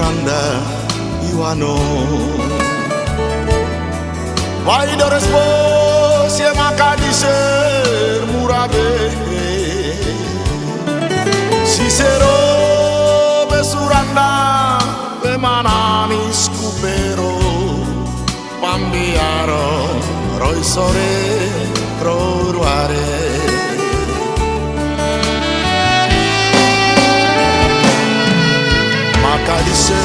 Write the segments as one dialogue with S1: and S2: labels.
S1: Miranda Iwano. Vai do resposi e macadi ser murabe. Cicero besuranda bemanani scupero. Pambiaro roi sore proruare. Macadise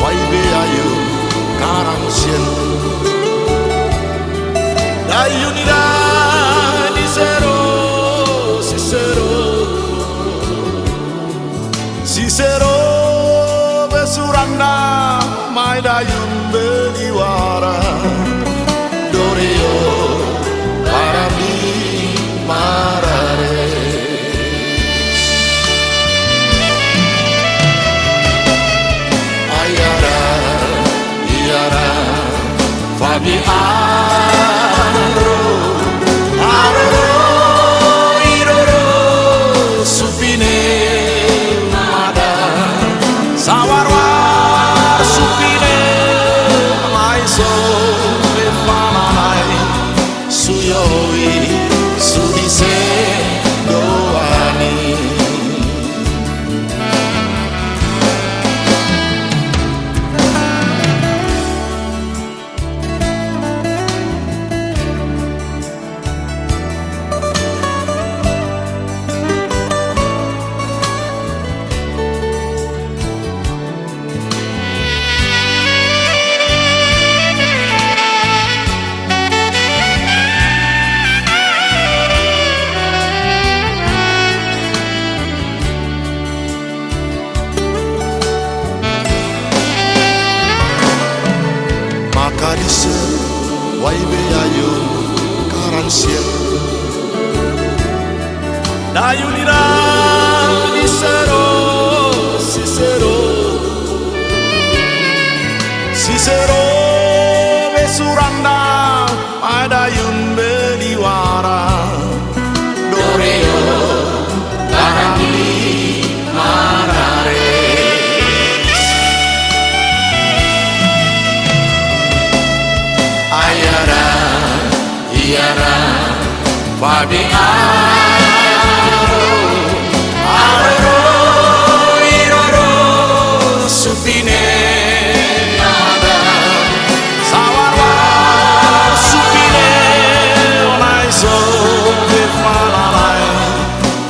S1: waibe ayo karang sien. Dayu nira di zero Cicero besuranda mai dayun beliwara. Doreo para mi marare. Ayara iara Fabi aro iroro supine mada sawarwar supine maiso befanai suyoi sudise doani. Macadise waibe ayo karang sien. Dayu nira di Cicero besuranda adayun beliwara. Doreo tarami marare. Ayara iara Fabi aro iroro supine nada sawarwar supine onaiso befanai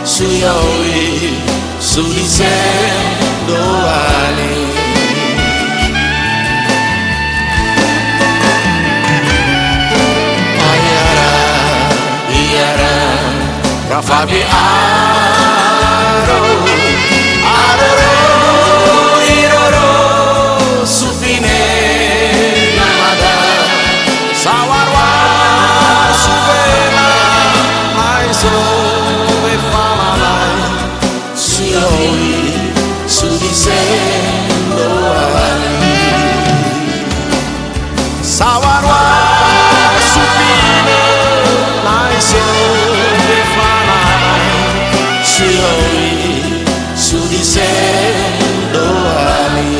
S1: suyoi sudise doani. Fabi aro iroro supine nada sawarwar supena maiso befanai suyoi sudise doani. Sawarwar supine maiso suyoi sudise doani.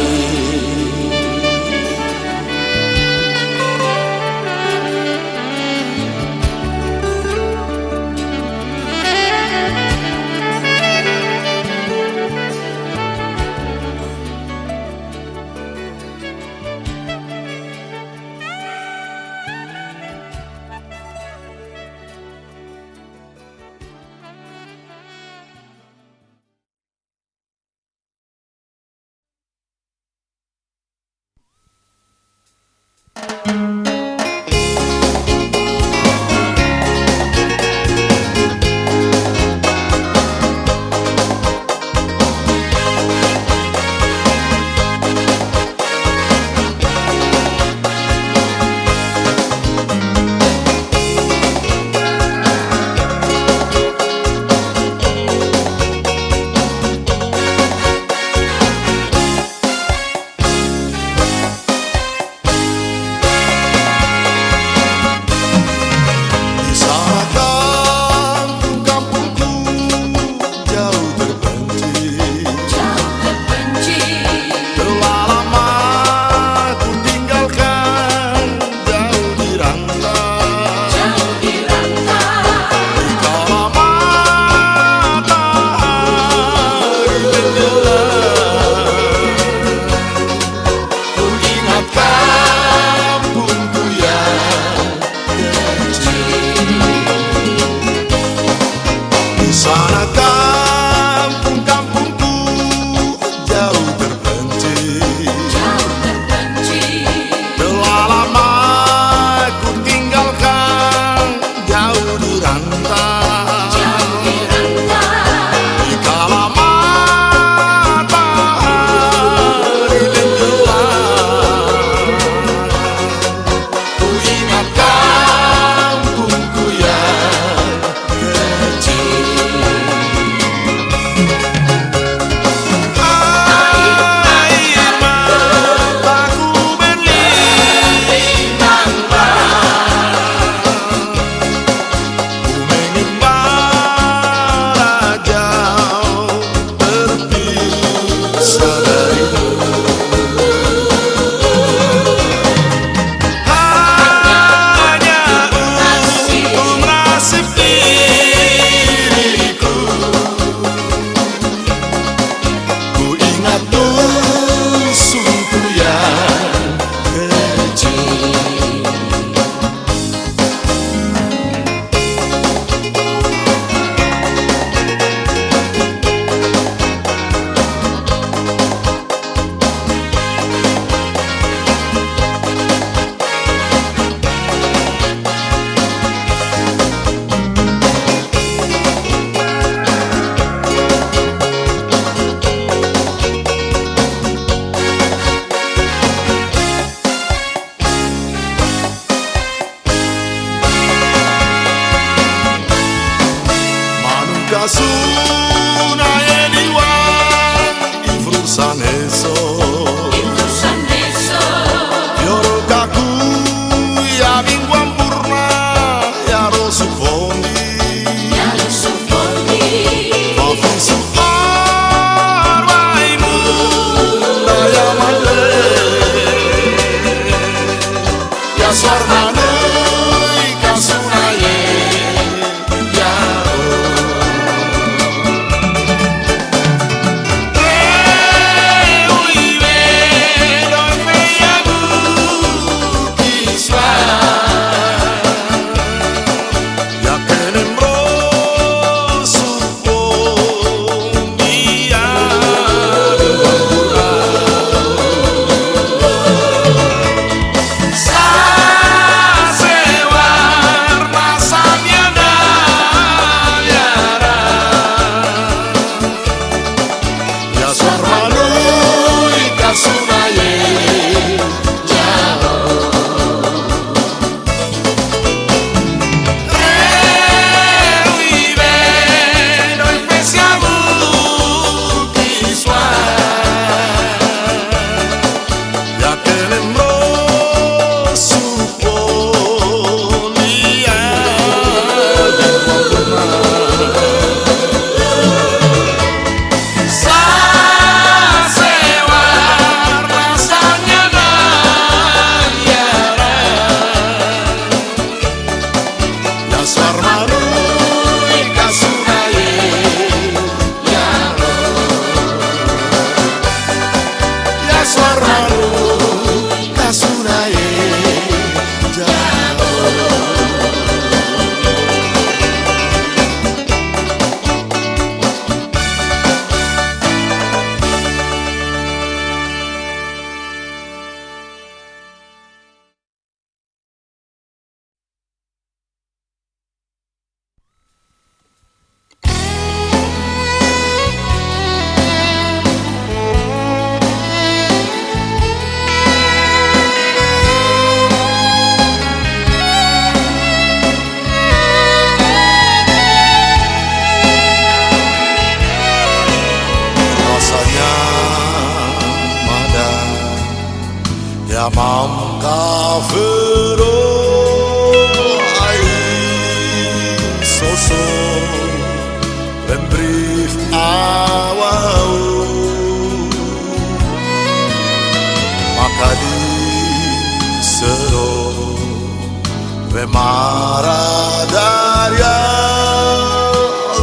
S1: Yamam kafiro ai soso Lembrif awau Maka di sero Vemara darya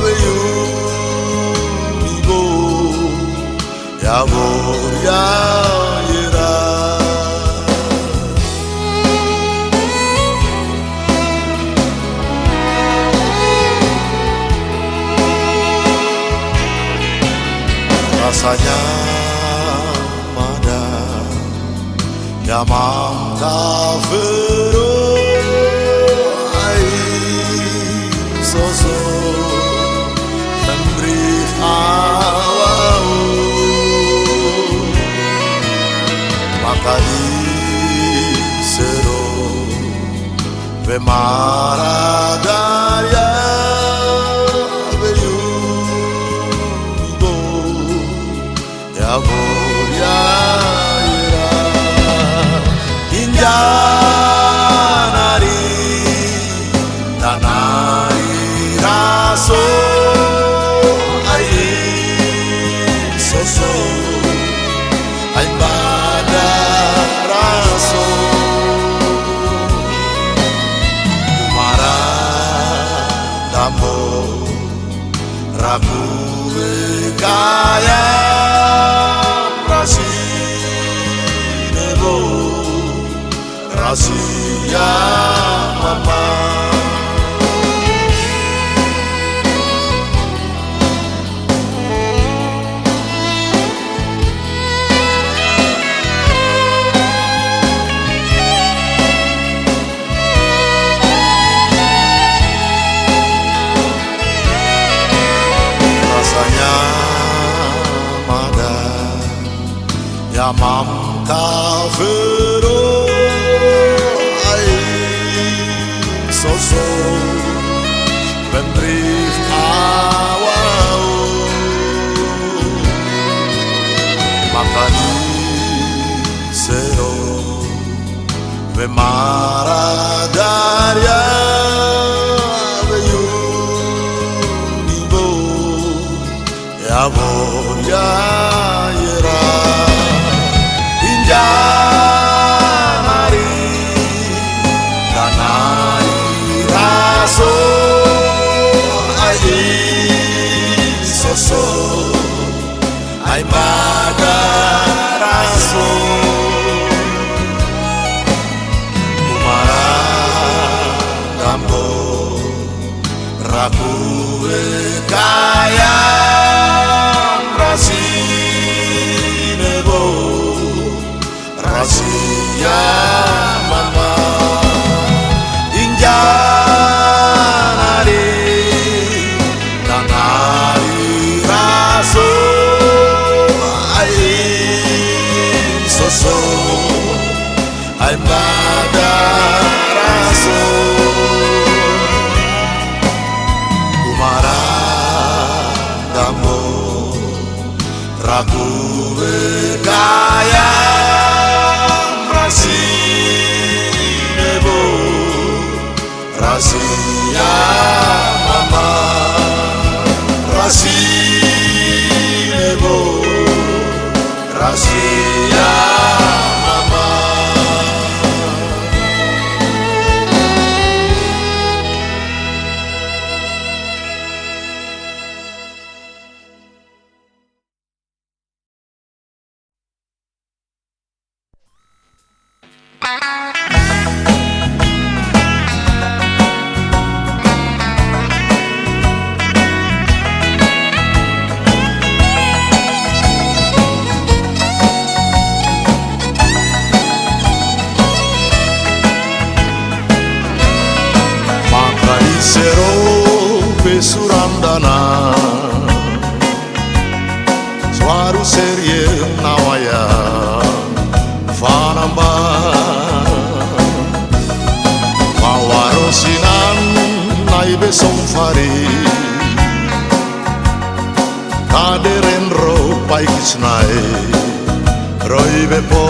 S1: Veyu Ibo Yavor ya yera Rasanya mana Yamam kafiro ai soso Lembrif awau Maka di sero Vemara darya Veyu Ibo Yavor ya ira Injanari Tanari raso Ai soso Ai pada raso Umara damo Ragu kaya Rasi nebo Rasia mama Rasanya mana Yamam kafiro ai soso Lembrif awau Maka di sero Vemara darya Veyu Ibo Yavor ya yera Injanari Tanari raso Ai soso Ai pada raso Umara dambo Ragu kaya Rasi nebo Rasia mama Injanari Tanari raso Ai soso Ai pada raso Umara damo Ragu kaya Rasi nebo Rasia mama Rasi nebo Rasia mama Surandana Suaru serie nawaya Fanamba Mawarosinan Naibe somfari Kaderen ro paikisnai Roi bepo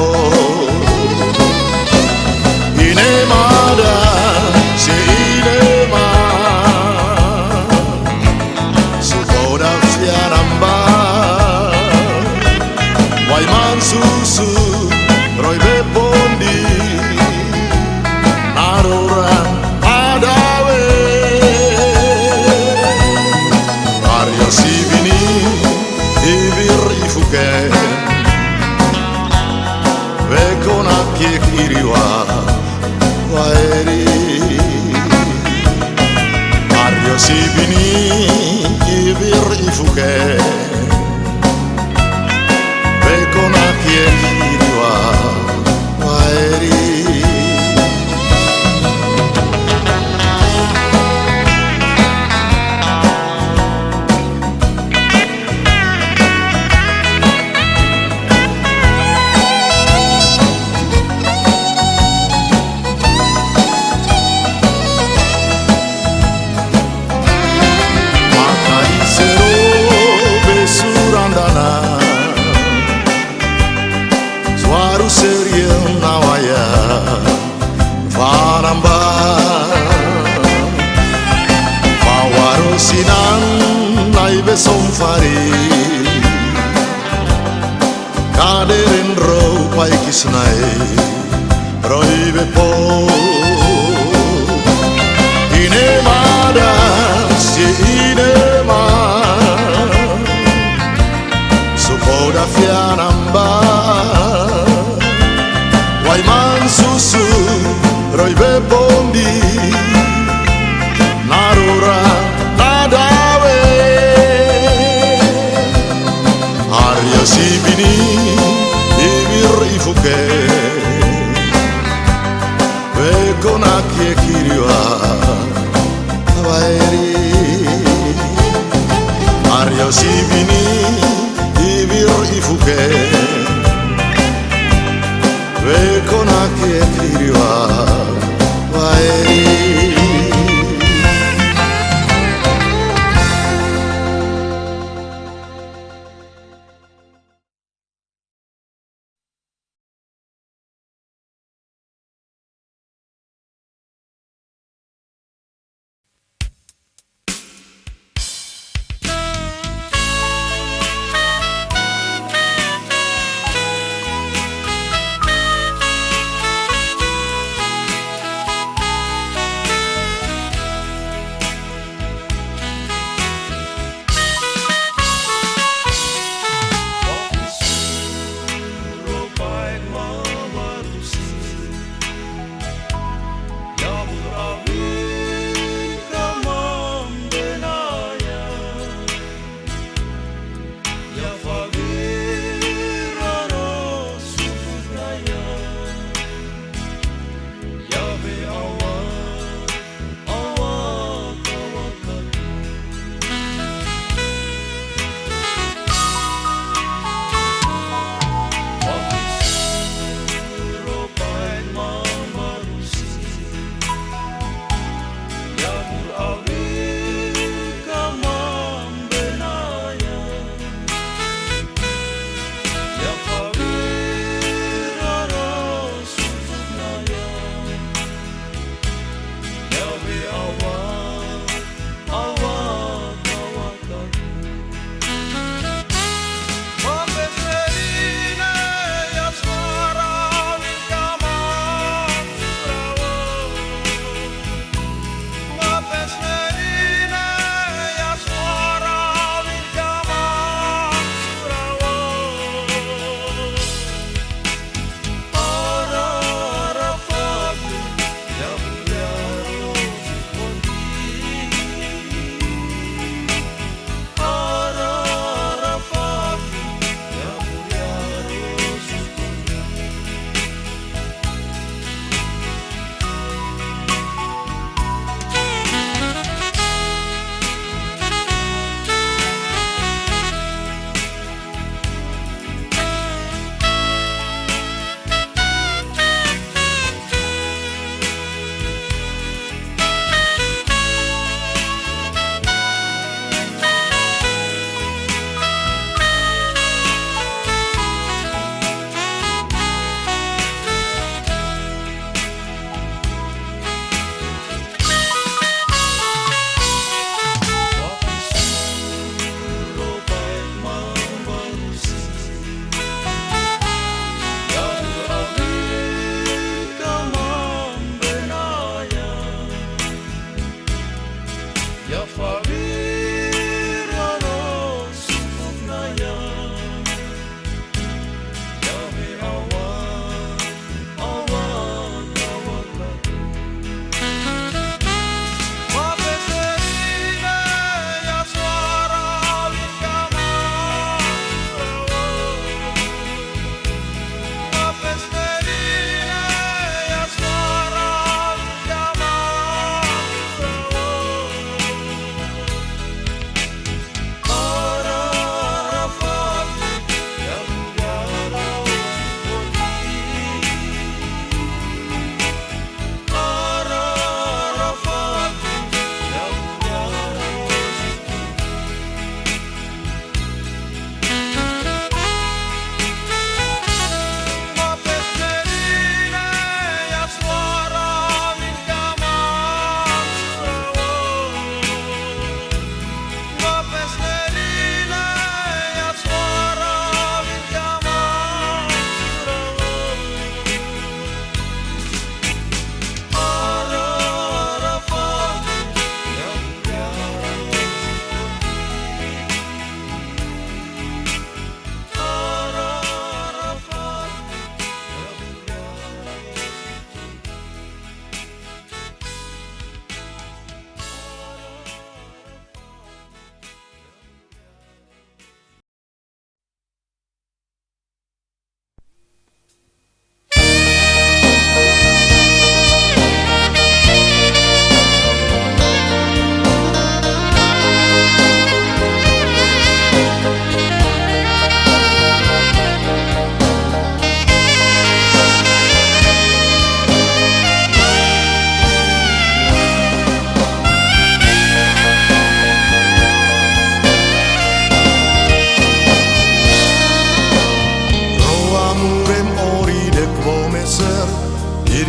S1: mada se inema sukoda fiaramba waiman susu roy bepondi naroran adawe ario sivini ibir ifuke vekona kiekiriwa waeri ario sivini ibir ifuke vekona kiekiriwa waeri Suaru seria nawaya Vanamba Fawaro sinan naibe somfari Kaderen ro paikisnai Roibe po Inemada si inema Supoda fianamba Waiman susu roibe bombi narura nadawe Arya sibini ibir ifuke Vekona kiekiriwa waeri Arya sibini ibir ifuke Vekona kiekiriwa waeri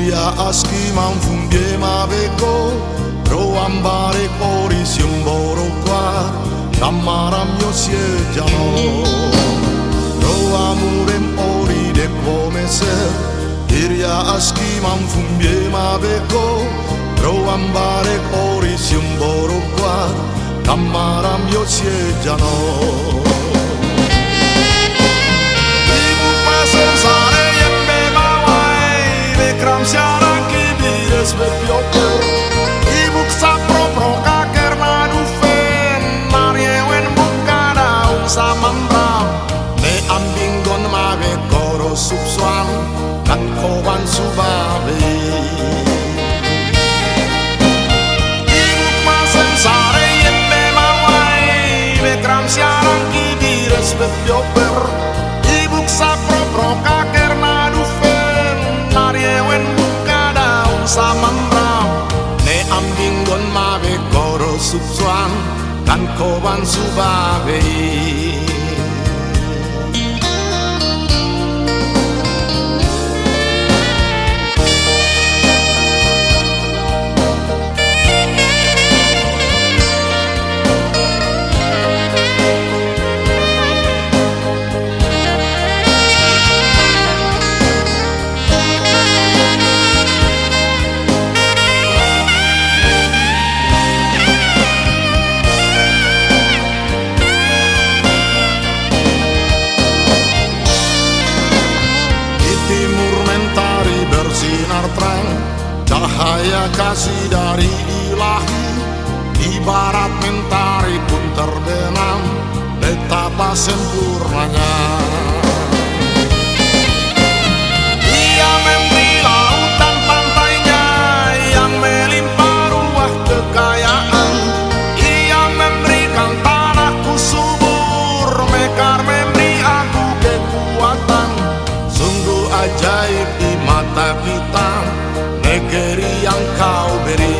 S1: Iria aski manfumbie maveko Roambare orisium boro qua Kamaram yosiejano Roamurem ori de comese Iria aski manfumbie maveko Roambare orisium boro qua Kamaram yosiejano Ibu pasel sare yembe mawai Bekram siaran kibires bepioker Ibuk sapro prokaker madufen Mariewen buka daun samandram Ne ambinggon mabe koro subswan Kan kowan subabe Ibuk masen sare yembe mawai Bekram siaran kibires bepioker Ibuk sapro prokaker madufen Mariewen buka daun samandram Ambinggon mabe koro subswan kan koban subabe bersinar terang cahaya kasih dari ilahi ibarat mentari pun terbenam betapa sempurnanya ia memberi lautan pantainya yang melimpah ruah kekayaan ia memberikan tanahku subur mekar memberi aku kekuatan sungguh ajaib di mata kita negeri yang kau beri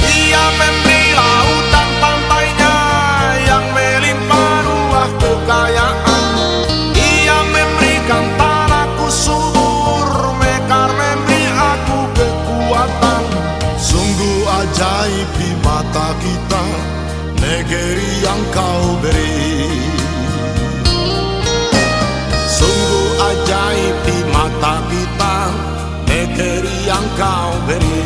S1: ia memberi lautan pantainya yang melimpah ruah kekayaan ia memberikan tanahku subur mekar memberi aku kekuatan sungguh ajaib di mata kita negeri yang kau beri sungguh ajaib di mata kita negeri yang kau beri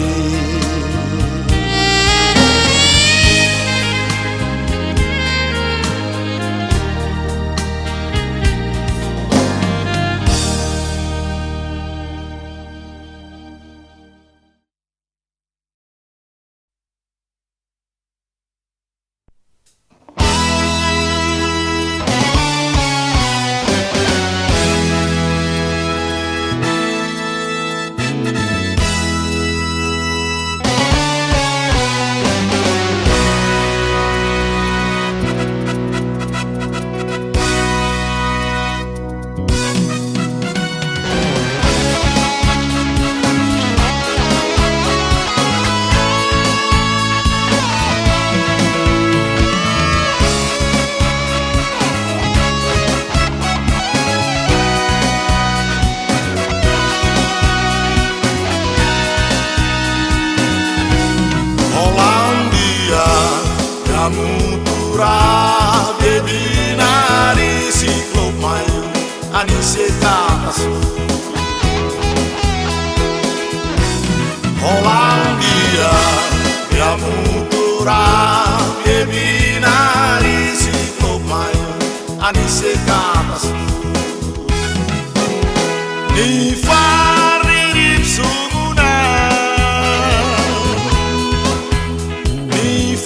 S1: Mutura bebinari siklop mayu anise katasu Hollandia ya mutura bebinari siklop mayu anise katasu ni faririp sumuna ni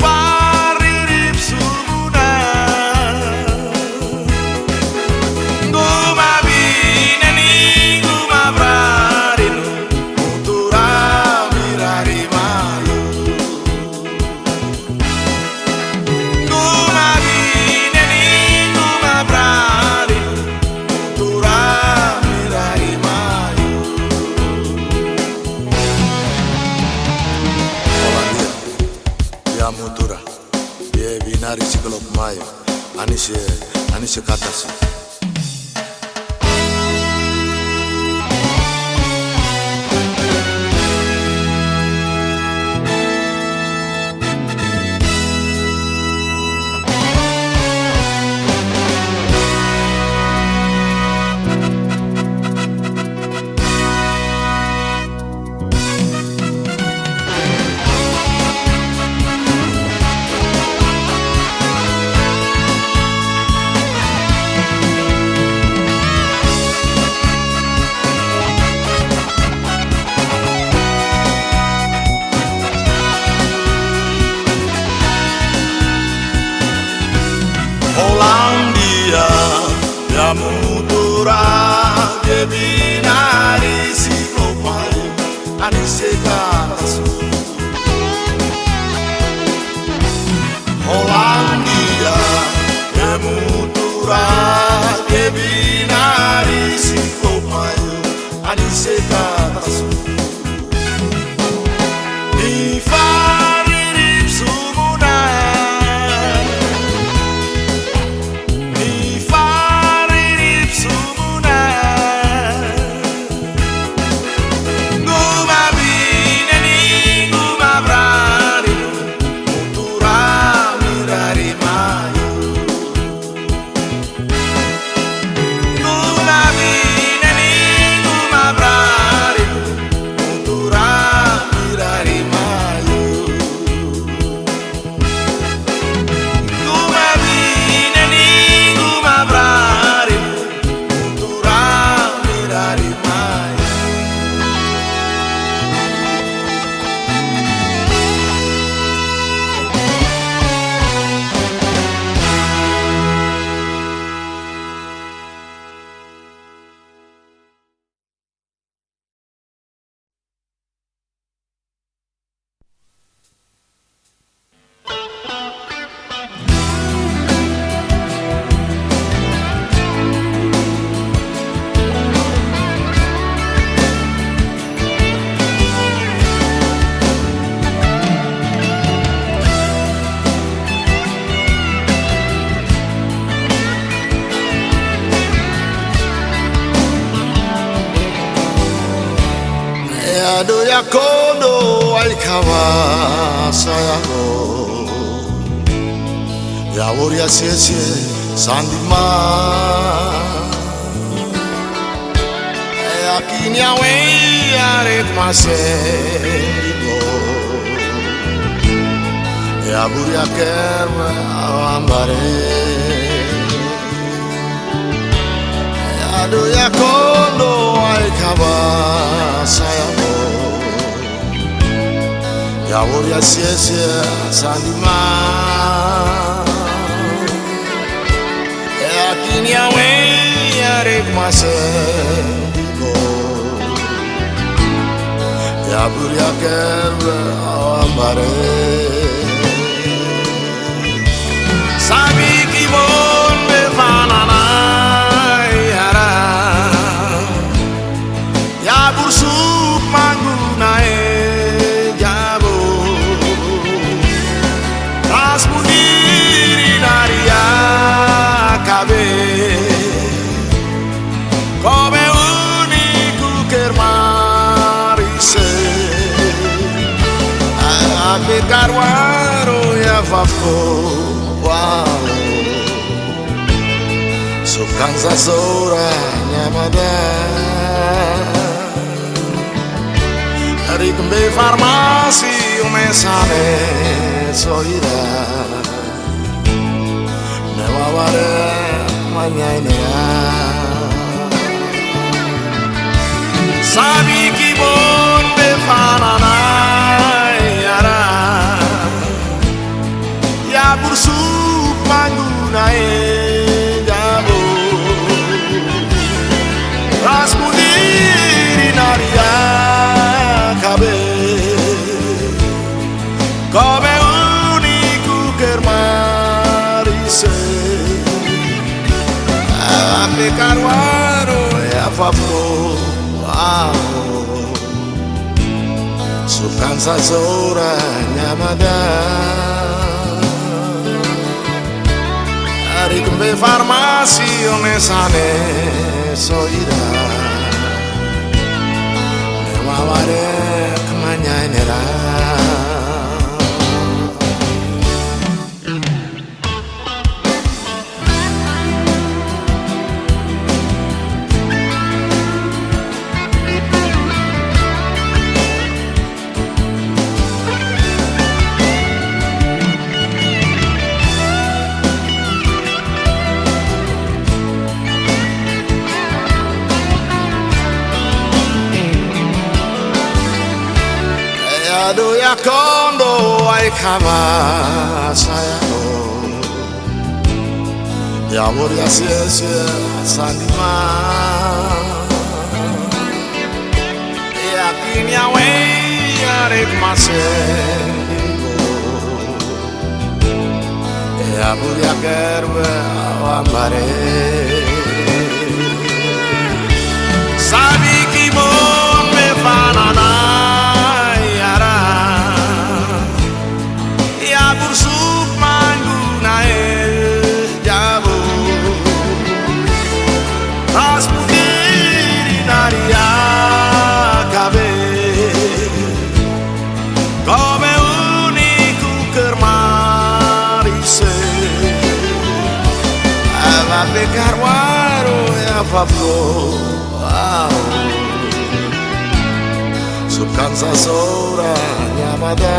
S1: mutura ye binari siklop mayo anise katasu mutura de binari siklopai anisekasu Hollandia de mutura de binari siklopai anisekasu Ni faririp sumuna Doya kono ay kawa sayango ya woria siesie sandima akini awe arek masendigo ya buria kerma ambare ya doya kono ay kawa sayango ya woria siesie sandima akini awe arek masendigo ya buria kerma ambare sabi kibon be fanana yara ya bursuk mangunae jabo rasmudiri naria kabe come unico kermarise abe carwaro ya fafo wow sukanza zora nyamada Rikmbe farmasi umesane soira Newaware manyainea Sabi kibon be fanana yara Ya bursuk mangunae jabo Rasmudiri naria kabe come unico kermarise ape carwaro e a favor sukansa zora nyamada ari kumbe farmasi omesane soira Maware kemanyainera Doya kondo ay kama sayango di amor ya sia-sia sanima yakin yawe arek masego ya buria kerbe awambare sabi kimon me fanana yara ya bursuk mangunae jabo tas putiri naria cabe come unico kermarise ava pecar waro e a favor subcansa sora nyamada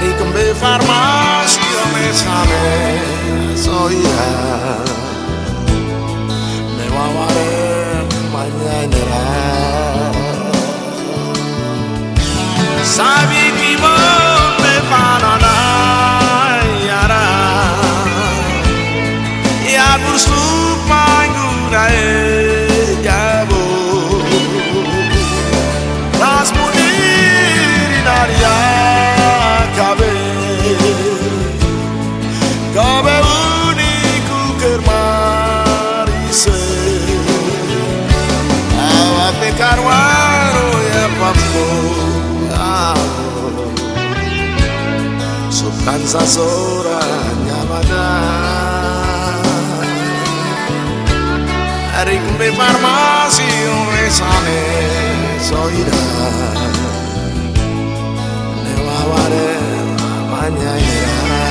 S1: ricombe farmasi omesane soia me waware manyanera sabi ki me fanana yara ya bursuk mangunae jabo las muniri naria cabe cabe unico kermarise awa pecar waro ya papo subcansa sora nyamada ricombe farmasi omesane soira ne waware manyaira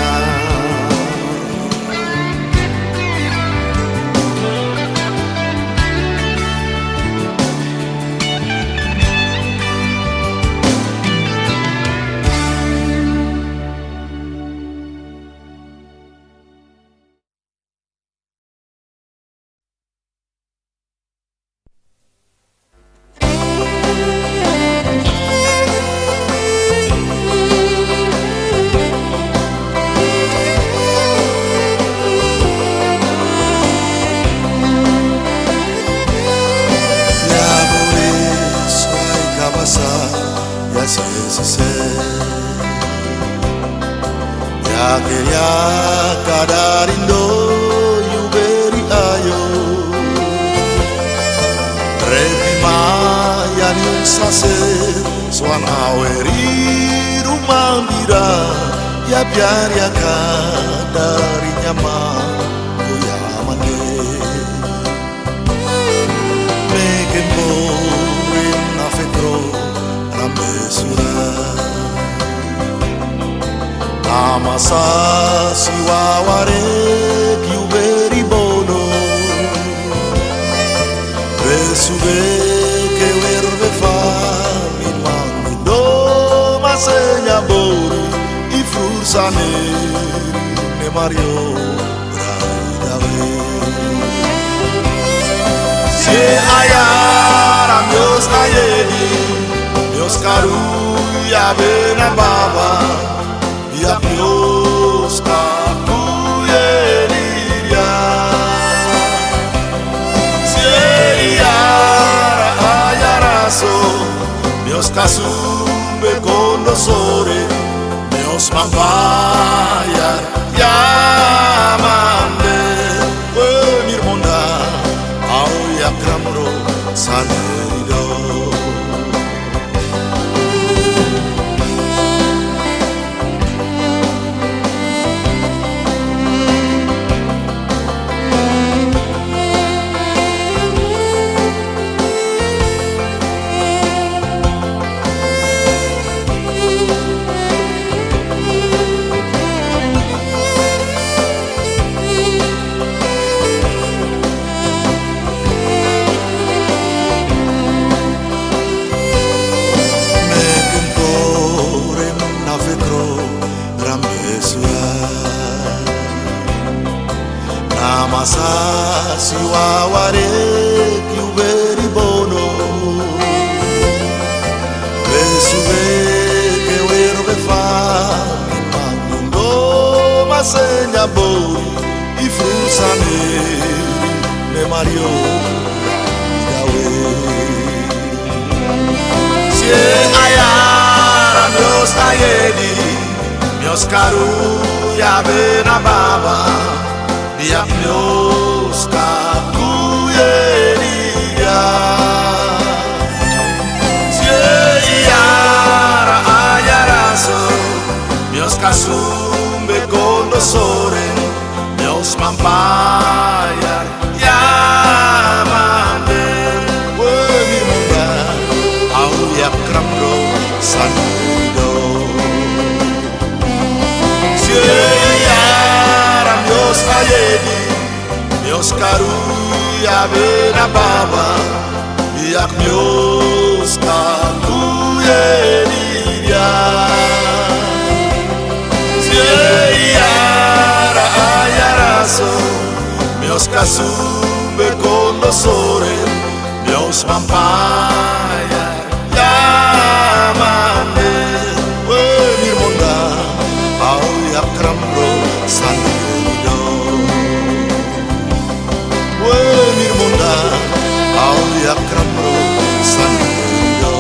S1: ya quería cadarindo yuberi ayo revima ya ni un sase suan aweri rumambira ya biar ya kadari nyaman kuyamane megen borin afetro rambe surah amasa siwaware kiuberi bono besube que verbe fa mi mando masenya bori y frursane ne mario braidave se ayara Dios ayedi Dios karu ya bena baba ya Dios kakuyeriria Sierra ayaraso Dios kasumbe con los ore Dios mambayar ya mande venir monda au ya kramro sanerido masa siwaware kiuberi bono besube que verbe fa segna boi I frusane me Mario Si ayara mios tayedi mios karu ya bena baba biak mios kakuyeria Si ayara ayaraso mios kasumbe kondosoren mios mampayar ya mande we munda au ya kramro sanudo Si ayara mios ayedi mios karu ya bena baba biak mios kakuyeria Meus kasumbe kondosore Meus mampaya Yamane Wenir monda Au yakramro sandido Wenir monda Au yakramro sandido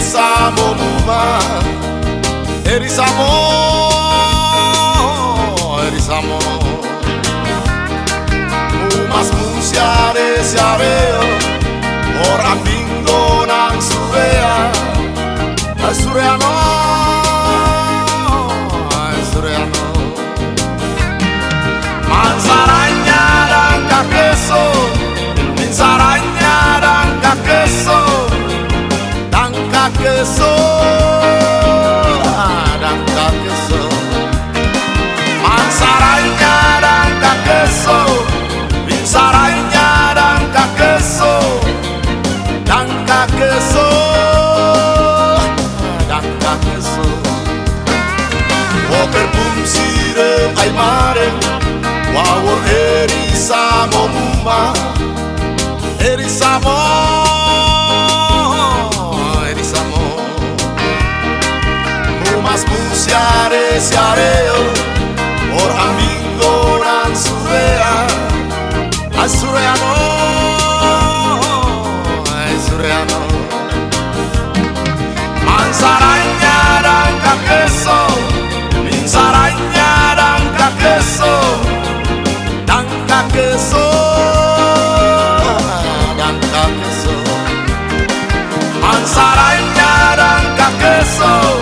S1: Erisamo-muma, erisamo, erisamo. Mumas musiare siareo, ora bingo nang surea, sureano, sureano. Manzaranya dan kakeso, minzaranya dan kakeso. Kakeso, dan kakeso, mansaranya dan kakeso, binsaranya dan kakeso, dan kakeso, dan kakeso. Oker bumsire ay mare, wawor erisamo-muma, erisamo. Mas musiare siareo, or amigo nan surea, al sureano, al sureano. Mansaranya dan kakeso, minsaranya dan kakeso, dan kakeso, dan kakeso. Mansaranya dan kakeso.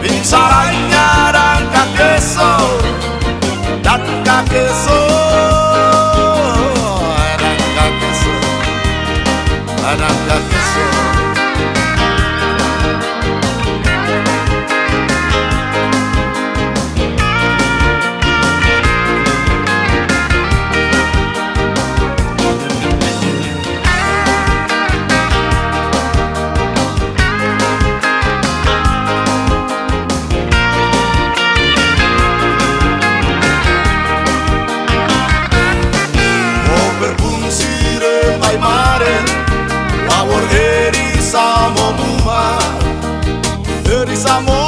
S1: Binsaranya dan kakeso, dan kakeso, dan kakeso, dan kakeso. Wawor erisamo-muma, erisamo,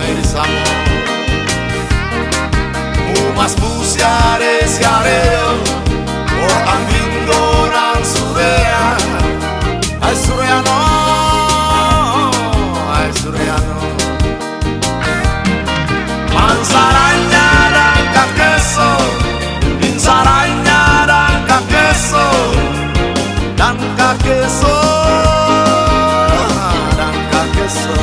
S1: erisamo. Mumas musiare siareo, or ambingo nan surea, al sureano, al sureano. Mansaranya dan kakeso, binsaranya dan kakeso. Dan kakeso, dan kakeso.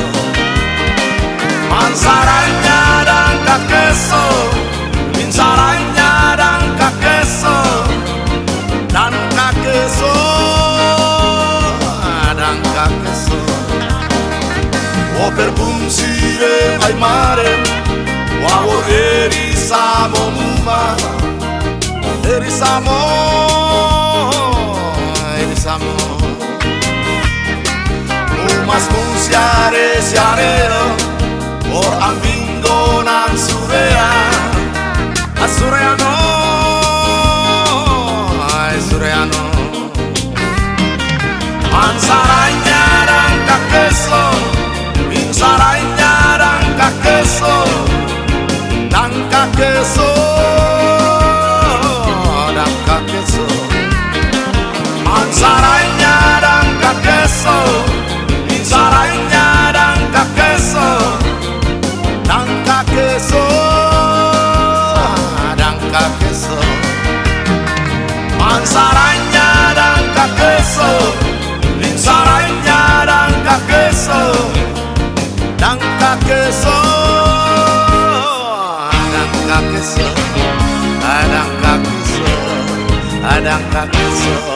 S1: Mansaranya dan kakeso, binsaranya dan kakeso, dan kakeso, dan kakeso. Oper bumsire ay mare, wawor erisamo-muma, erisamo. Mumas musiare siareo, or ambingo nan surea, al sureano, al sureano. Mansaranya dan kakeso, binsaranya dan kakeso, dan kakeso, dan kakeso. Mansaranya dan kakeso, binsaranya dan kakeso, dan kakeso, dan kakeso. Mansaranya dan kakeso, binsaranya dan kakeso, dan kakeso, dan kakeso, dan kakeso, dan kakeso.